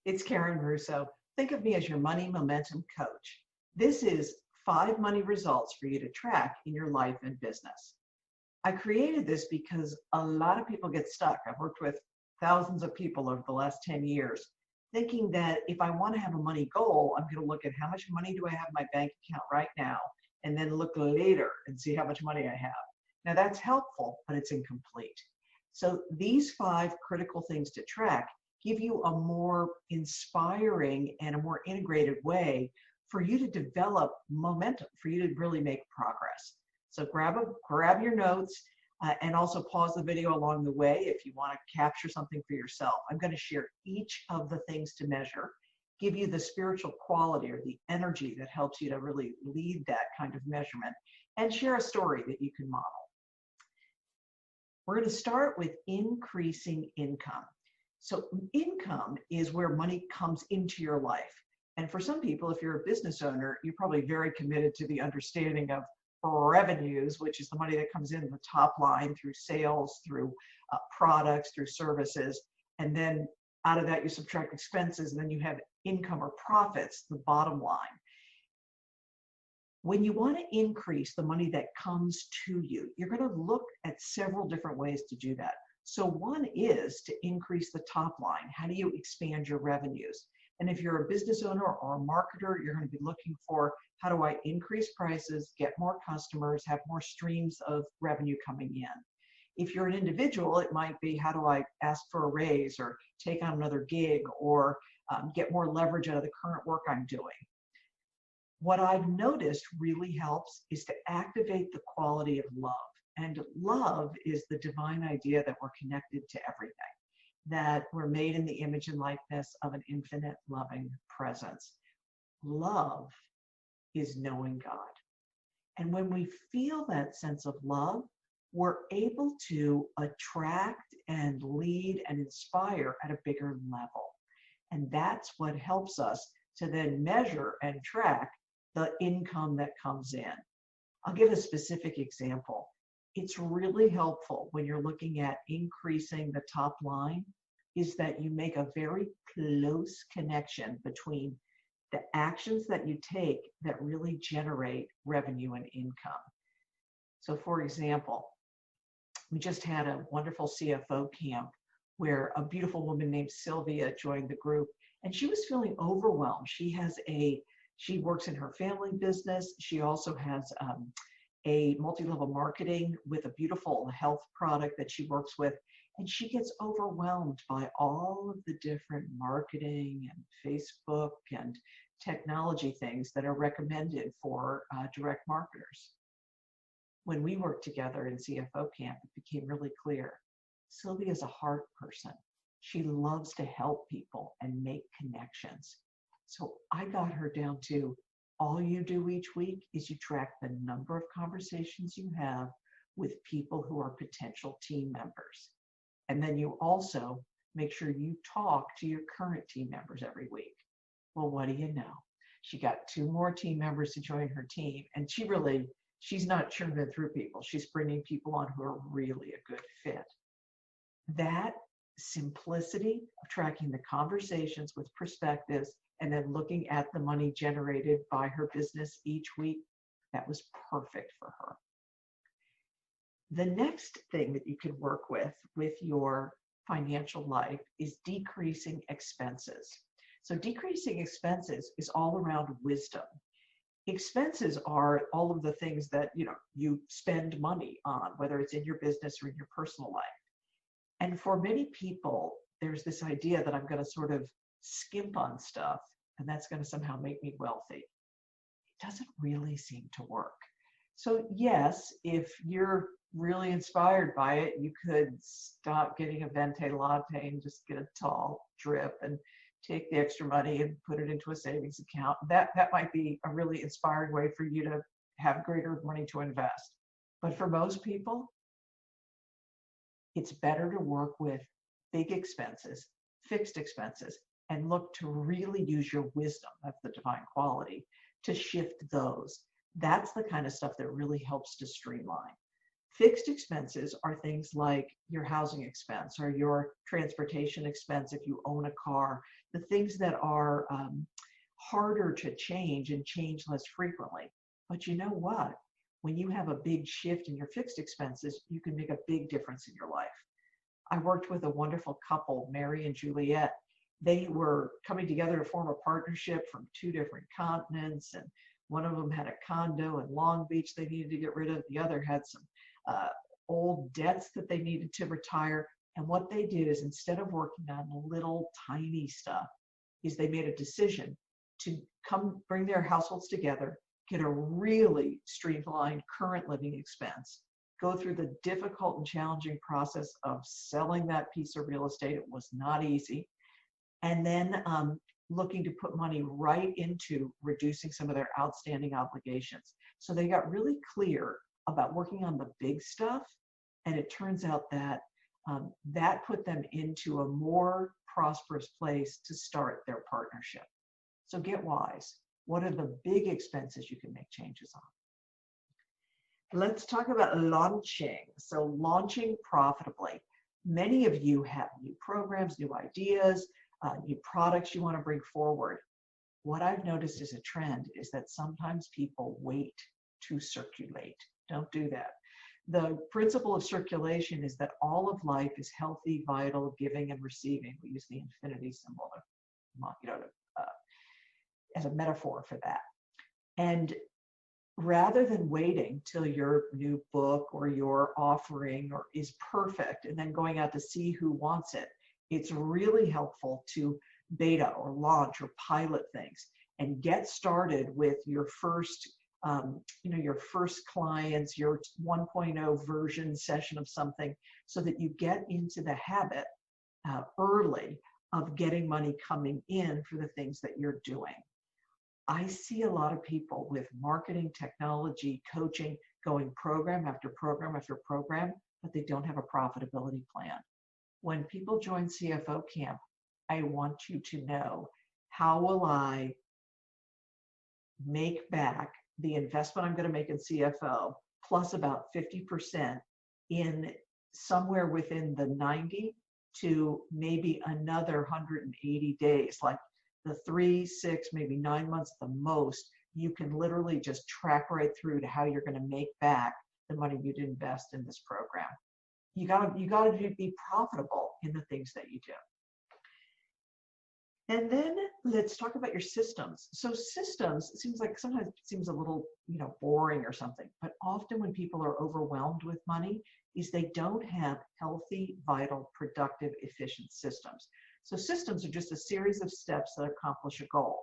It's Karen Russo. Think of me as your money momentum coach. This is 5 money results for you to track in your life and business. I created this because a lot of people get stuck. I've worked with thousands of people over the last 10 years, thinking that if I want to have a money goal, I'm going to look at how much money do I have in my bank account right now, and then look later and see how much money I have. Now that's helpful, but it's incomplete. So these 5 critical things to track give you a more inspiring and a more integrated way for you to develop momentum, for you to really make progress. So grab your notes and also pause the video along the way if you want to capture something for yourself. I'm going to share each of the things to measure, give you the spiritual quality or the energy that helps you to really lead that kind of measurement, and share a story that you can model. We're going to start with increasing income. So income is where money comes into your life. And for some people, if you're a business owner, you're probably very committed to the understanding of revenues, which is the money that comes in the top line through sales, through products, through services. And then out of that, you subtract expenses, and then you have income or profits, the bottom line. When you want to increase the money that comes to you, you're going to look at several different ways to do that. So one is to increase the top line. How do you expand your revenues? And if you're a business owner or a marketer, you're going to be looking for, how do I increase prices, get more customers, have more streams of revenue coming in? If you're an individual, it might be, how do I ask for a raise or take on another gig or get more leverage out of the current work I'm doing? What I've noticed really helps is to activate the quality of love. And love is the divine idea that we're connected to everything, that we're made in the image and likeness of an infinite loving presence. Love is knowing God. And when we feel that sense of love, we're able to attract and lead and inspire at a bigger level. And that's what helps us to then measure and track the income that comes in. I'll give a specific example. It's really helpful when you're looking at increasing the top line is that you make a very close connection between the actions that you take that really generate revenue and income. So for example, we just had a wonderful CFO camp where a beautiful woman named Sylvia joined the group, and she was feeling overwhelmed. She works in her family business. She also has a multi-level marketing with a beautiful health product that she works with. And she gets overwhelmed by all of the different marketing and Facebook and technology things that are recommended for direct marketers. When we worked together in CFO camp, it became really clear. Sylvia is a heart person. She loves to help people and make connections. So I got her down to, all you do each week is you track the number of conversations you have with people who are potential team members. And then you also make sure you talk to your current team members every week. Well, what do you know? She got 2 more team members to join her team, and she's not churning through people. She's bringing people on who are really a good fit. That simplicity of tracking the conversations with perspectives and then looking at the money generated by her business each week, that was perfect for her. The next thing that you can work with your financial life is decreasing expenses. So decreasing expenses is all around wisdom. Expenses are all of the things that you spend money on, whether it's in your business or in your personal life. And for many people, there's this idea that I'm going to sort of skimp on stuff and that's going to somehow make me wealthy. It doesn't really seem to work. So yes, if you're really inspired by it, you could stop getting a venti latte and just get a tall drip and take the extra money and put it into a savings account. That might be a really inspiring way for you to have greater money to invest. But for most people, it's better to work with big expenses, fixed expenses, and look to really use your wisdom, that's the divine quality, to shift those. That's the kind of stuff that really helps to streamline. Fixed expenses are things like your housing expense or your transportation expense if you own a car, the things that are harder to change and change less frequently. But you know what? When you have a big shift in your fixed expenses, you can make a big difference in your life. I worked with a wonderful couple, Mary and Juliet. They were coming together to form a partnership from two different continents, and one of them had a condo in Long Beach they needed to get rid of. The other had some uh, old debts that they needed to retire. And what they did is, instead of working on little tiny stuff, is they made a decision to come bring their households together, get a really streamlined current living expense, go through the difficult and challenging process of selling that piece of real estate. It was not easy. And then looking to put money right into reducing some of their outstanding obligations. So they got really clear about working on the big stuff. And it turns out that that put them into a more prosperous place to start their partnership. So get wise. What are the big expenses you can make changes on? Let's talk about launching. So launching profitably. Many of you have new programs, new ideas, new products you want to bring forward. What I've noticed as a trend is that sometimes people wait to circulate. Don't do that. The principle of circulation is that all of life is healthy, vital, giving, and receiving. We use the infinity symbol as a metaphor for that. And rather than waiting till your new book or your offering is perfect and then going out to see who wants it, it's really helpful to beta or launch or pilot things and get started with your first your first clients, your 1.0 version session of something, so that you get into the habit early of getting money coming in for the things that you're doing. I see a lot of people with marketing, technology, coaching, going program after program after program, but they don't have a profitability plan. When people join CFO Camp, I want you to know, how will I make back the investment I'm going to make in CFO plus about 50% in somewhere within the 90 to maybe another 180 days, like the 3, 6, maybe 9 months at the most. You can literally just track right through to how you're going to make back the money you'd invest in this program. You gotta be profitable in the things that you do. And then let's talk about your systems. So systems, sometimes it seems a little, boring or something, but often when people are overwhelmed with money is they don't have healthy, vital, productive, efficient systems. So systems are just a series of steps that accomplish a goal.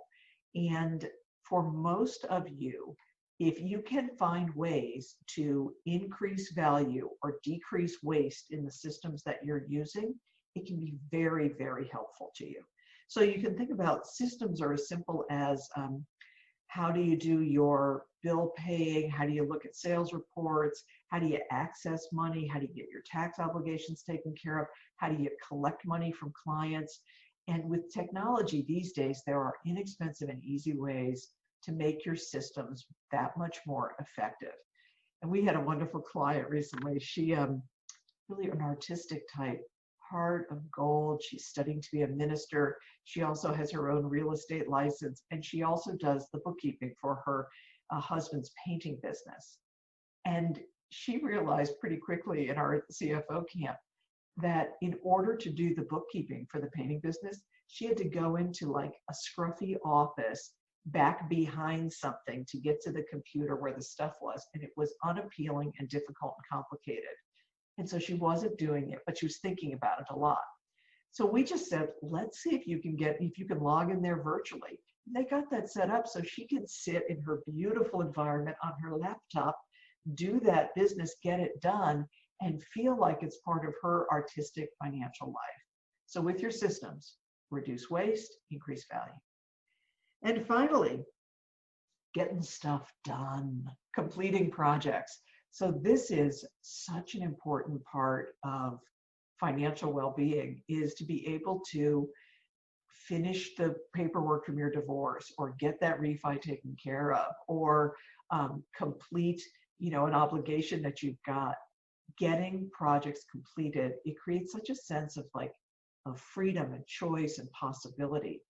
And for most of you, if you can find ways to increase value or decrease waste in the systems that you're using, it can be very, very helpful to you. So you can think about systems are as simple as how do you do your bill paying? How do you look at sales reports? How do you access money? How do you get your tax obligations taken care of? How do you collect money from clients? And with technology these days, there are inexpensive and easy ways to make your systems that much more effective. And we had a wonderful client recently. She really an artistic type, heart of gold. She's studying to be a minister. She also has her own real estate license, and she also does the bookkeeping for her husband's painting business. And she realized pretty quickly in our CFO camp that in order to do the bookkeeping for the painting business, she had to go into like a scruffy office back behind something to get to the computer where the stuff was. And it was unappealing and difficult and complicated. And so she wasn't doing it, but she was thinking about it a lot. So we just said, let's see if you can log in there virtually. They got that set up so she can sit in her beautiful environment on her laptop, do that business, get it done, and feel like it's part of her artistic financial life. So with your systems, reduce waste, increase value. And finally, getting stuff done, completing projects. So this is such an important part of financial well-being, is to be able to finish the paperwork from your divorce, or get that refi taken care of, or complete, an obligation that you've got. getting projects completed, it creates such a sense of of freedom and choice and possibility.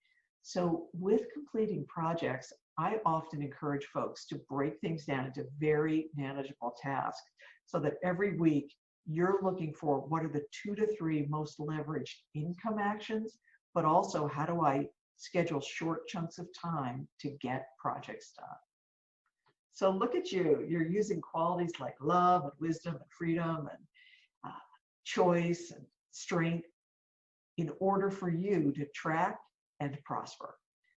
So with completing projects, I often encourage folks to break things down into very manageable tasks so that every week you're looking for what are the 2 to 3 most leveraged income actions, but also how do I schedule short chunks of time to get projects done. So look at you, you're using qualities like love and wisdom and freedom and choice and strength in order for you to track and prosper.